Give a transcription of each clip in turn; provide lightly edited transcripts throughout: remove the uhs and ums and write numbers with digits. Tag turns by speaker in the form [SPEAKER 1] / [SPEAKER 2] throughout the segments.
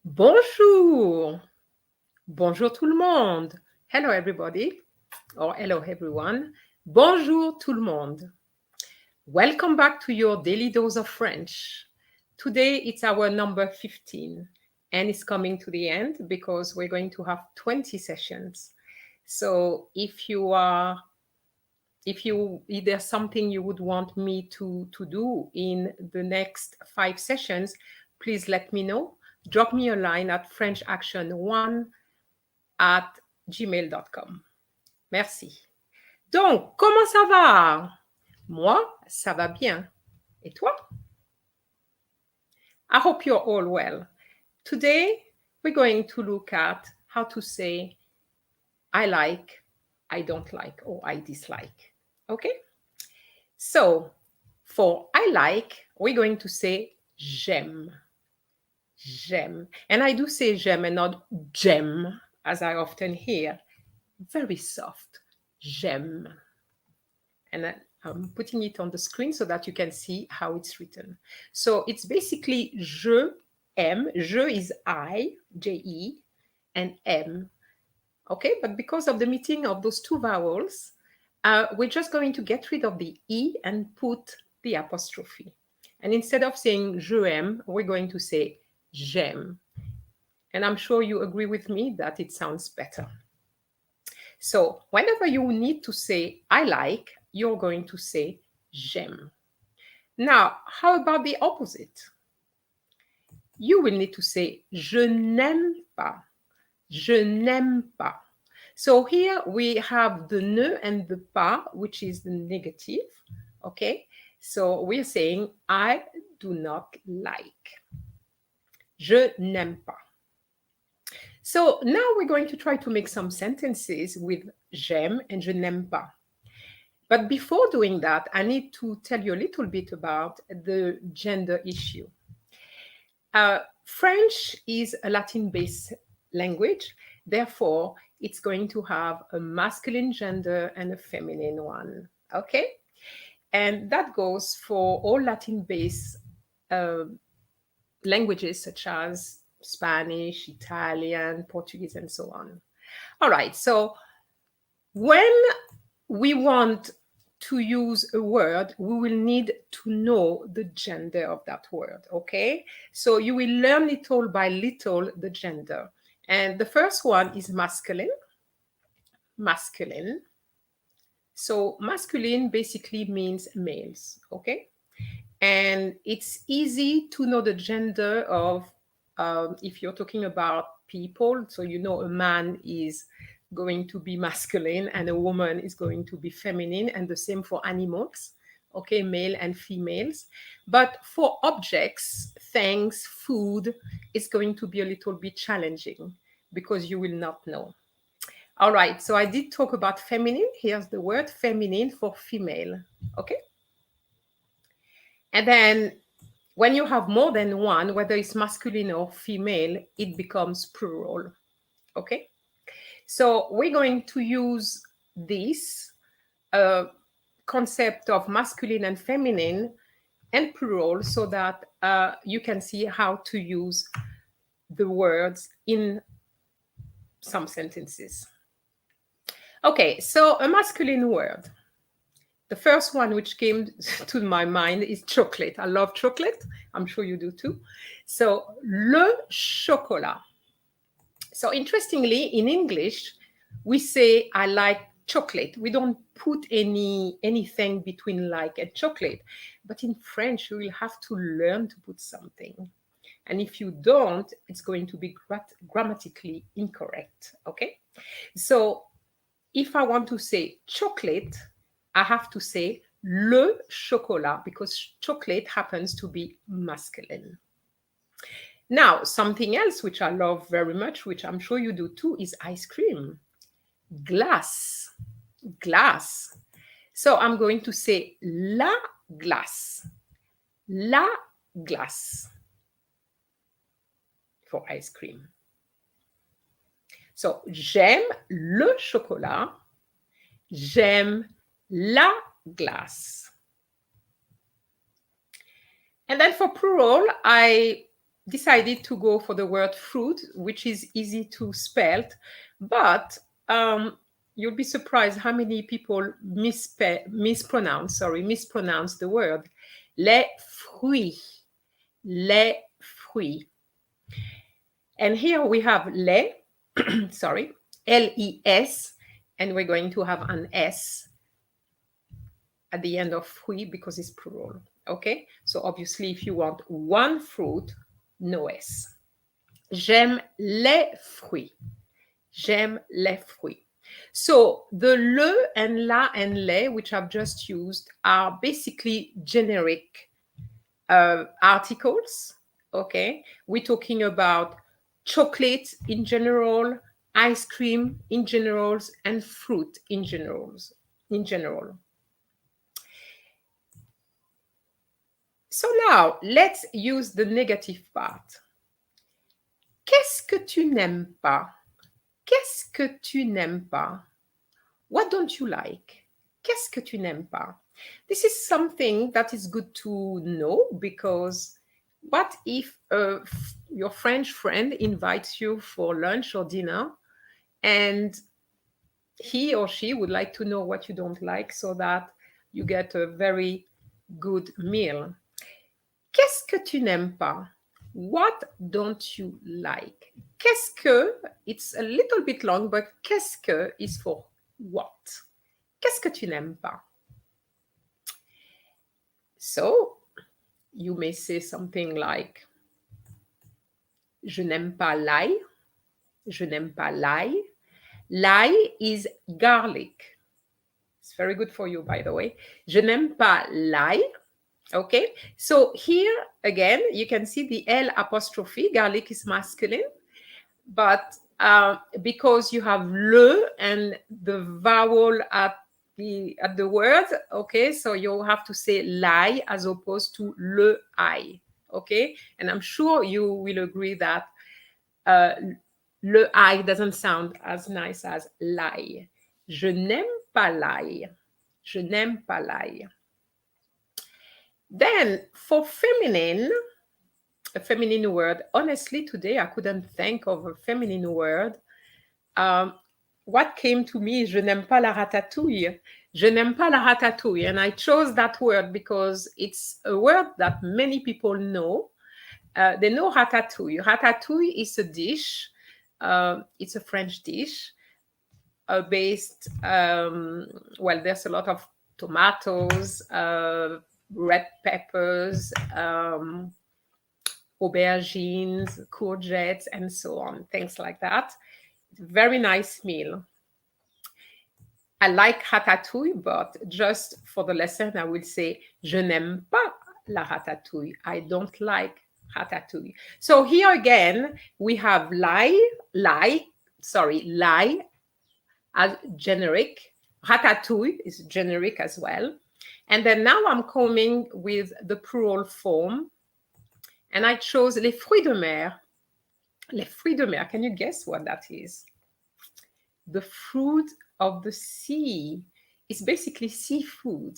[SPEAKER 1] Bonjour. Bonjour tout le monde. Hello everybody, or hello everyone. Bonjour tout le monde. Welcome back to your daily dose of French. Today it's our number 15 and it's coming to the end because we're going to have 20 sessions. So if there's something you would want me to do in the next 5 sessions, please let me know. Drop me a line at frenchaction1@gmail.com. Merci. Donc, comment ça va? Moi, ça va bien. Et toi? I hope you're all well. Today, we're going to look at how to say I like, I don't like, or I dislike. Okay? So, for I like, we're going to say j'aime. J'aime. And I do say j'aime and not j'aime, as I often hear. Very soft. J'aime. And I'm putting it on the screen so that you can see how it's written. So it's basically je aime. Je is I, J-E, and aime. Okay, but because of the meeting of those two vowels, we're just going to get rid of the E and put the apostrophe. And instead of saying je aime, we're going to say j'aime. And I'm sure you agree with me that it sounds better. So whenever you need to say I like, you're going to say j'aime. Now, how about the opposite? You will need to say je n'aime pas. Je n'aime pas. So here we have the ne and the pas, which is the negative. Okay, so we're saying I do not like. Je n'aime pas. So now we're going to try to make some sentences with j'aime and je n'aime pas. But before doing that, I need to tell you a little bit about the gender issue. French is a Latin-based language. Therefore, it's going to have a masculine gender and a feminine one. Okay? And that goes for all Latin-based languages such as Spanish, Italian, Portuguese, and so on. All right, so when we want to use a word, we will need to know the gender of that word, okay? So you will learn little by little the gender. And the first one is masculine. Masculine. So masculine basically means males, okay? And it's easy to know the gender of if you're talking about people. So you know a man is going to be masculine and a woman is going to be feminine, and the same for animals, okay, male and females. But for objects, things, food, it's going to be a little bit challenging because you will not know. All right, so I did talk about feminine. Here's the word feminine for female, okay? And then when you have more than one, whether it's masculine or female, it becomes plural, okay? So we're going to use this concept of masculine and feminine and plural so that you can see how to use the words in some sentences. Okay, so a masculine word. The first one which came to my mind is chocolate. I love chocolate. I'm sure you do too. So, le chocolat. So interestingly, in English, we say I like chocolate. We don't put anything between like and chocolate. But in French, you will have to learn to put something. And if you don't, it's going to be grammatically incorrect, okay? So if I want to say chocolate, I have to say le chocolat because chocolate happens to be masculine. Now, something else which I love very much, which I'm sure you do too, is ice cream. Glace. Glace. So I'm going to say la glace. La glace for ice cream. So, j'aime le chocolat. J'aime la glace. And then for plural, I decided to go for the word fruit, which is easy to spell, but you'll be surprised how many people mispronounce the word. Les fruits. Les fruits. And here we have les, sorry, L-E-S, and we're going to have an S at the end of fruit because it's plural. Okay? So obviously, if you want one fruit, no S. J'aime les fruits. J'aime les fruits. So the le and la and les, which I've just used, are basically generic articles. Okay? We're talking about chocolate in general, ice cream in general, and fruit in general. So now, let's use the negative part. Qu'est-ce que tu n'aimes pas? Qu'est-ce que tu n'aimes pas? What don't you like? Qu'est-ce que tu n'aimes pas? This is something that is good to know, because what if your French friend invites you for lunch or dinner and he or she would like to know what you don't like so that you get a very good meal. Qu'est-ce que tu n'aimes pas? What don't you like? Qu'est-ce que, it's a little bit long, but qu'est-ce que is for what? Qu'est-ce que tu n'aimes pas? So, you may say something like, je n'aime pas l'ail. Je n'aime pas l'ail. L'ail is garlic. It's very good for you, by the way. Je n'aime pas l'ail. Okay, so here again, you can see the L apostrophe, garlic is masculine, but because you have le and the vowel at the word, okay, so you have to say l'ail as opposed to le I, okay, and I'm sure you will agree that le I doesn't sound as nice as l'ail. Je n'aime pas l'ail. Je n'aime pas l'ail. Then for feminine, a feminine word, honestly, today I couldn't think of a feminine word. What came to me is je n'aime pas la ratatouille. Je n'aime pas la ratatouille. And I chose that word because it's a word that many people know. They know ratatouille. Ratatouille is a dish. It's a French dish based, well, there's a lot of tomatoes, red peppers, aubergines, courgettes, and so on, things like that. Very nice meal. I like ratatouille, but just for the lesson, I will say, je n'aime pas la ratatouille. I don't like ratatouille. So here again, we have l'ail as generic. Ratatouille is generic as well. And then now I'm coming with the plural form. And I chose les fruits de mer. Les fruits de mer. Can you guess what that is? The fruit of the sea. It's basically seafood.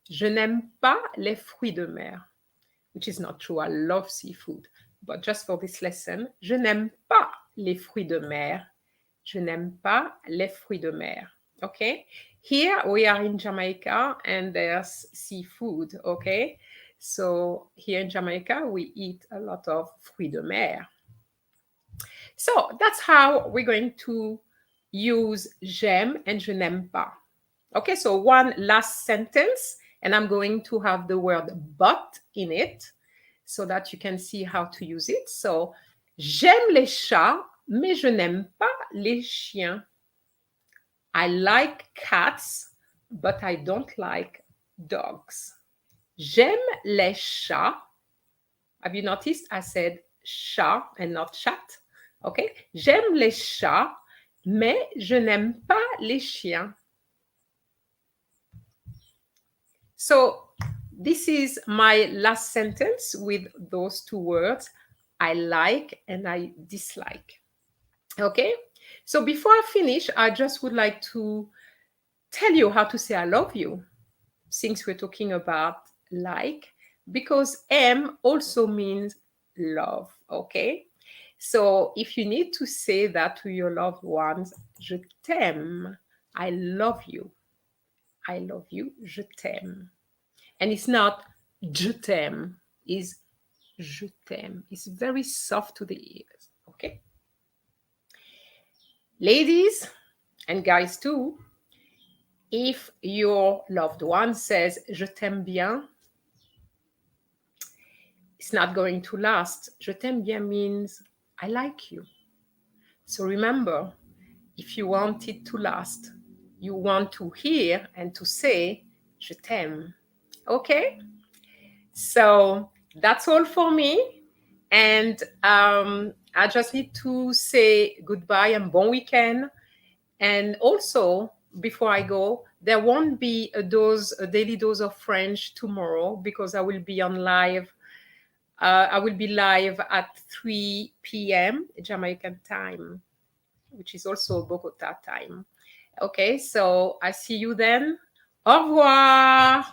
[SPEAKER 1] Je n'aime pas les fruits de mer, which is not true. I love seafood. But just for this lesson, je n'aime pas les fruits de mer. Je n'aime pas les fruits de mer. Okay? Here we are in Jamaica and there's seafood. Okay? So here in Jamaica, we eat a lot of fruits de mer. So that's how we're going to use j'aime and je n'aime pas. Okay, so one last sentence, and I'm going to have the word but in it so that you can see how to use it. So, j'aime les chats, mais je n'aime pas les chiens. I like cats, but I don't like dogs. J'aime les chats. Have you noticed I said chat and not chat? Okay. J'aime les chats, mais je n'aime pas les chiens. So this is my last sentence with those two words. I like and I dislike. Okay. So before I finish, I just would like to tell you how to say I love you, since we're talking about like, because M also means love. Okay? So if you need to say that to your loved ones, je t'aime, I love you. I love you, je t'aime. And it's not je t'aime, it's je t'aime. It's very soft to the ears. Okay? Ladies and guys too, if your loved one says je t'aime bien, it's not going to last. Je t'aime bien means I like you. So remember, if you want it to last, you want to hear and to say je t'aime. Okay? So that's all for me. And I just need to say goodbye and bon weekend. And also, before I go, there won't be a daily dose of French tomorrow because I will be on live. I will be live at 3 p.m. Jamaican time, which is also Bogota time. Okay, so I see you then. Au revoir.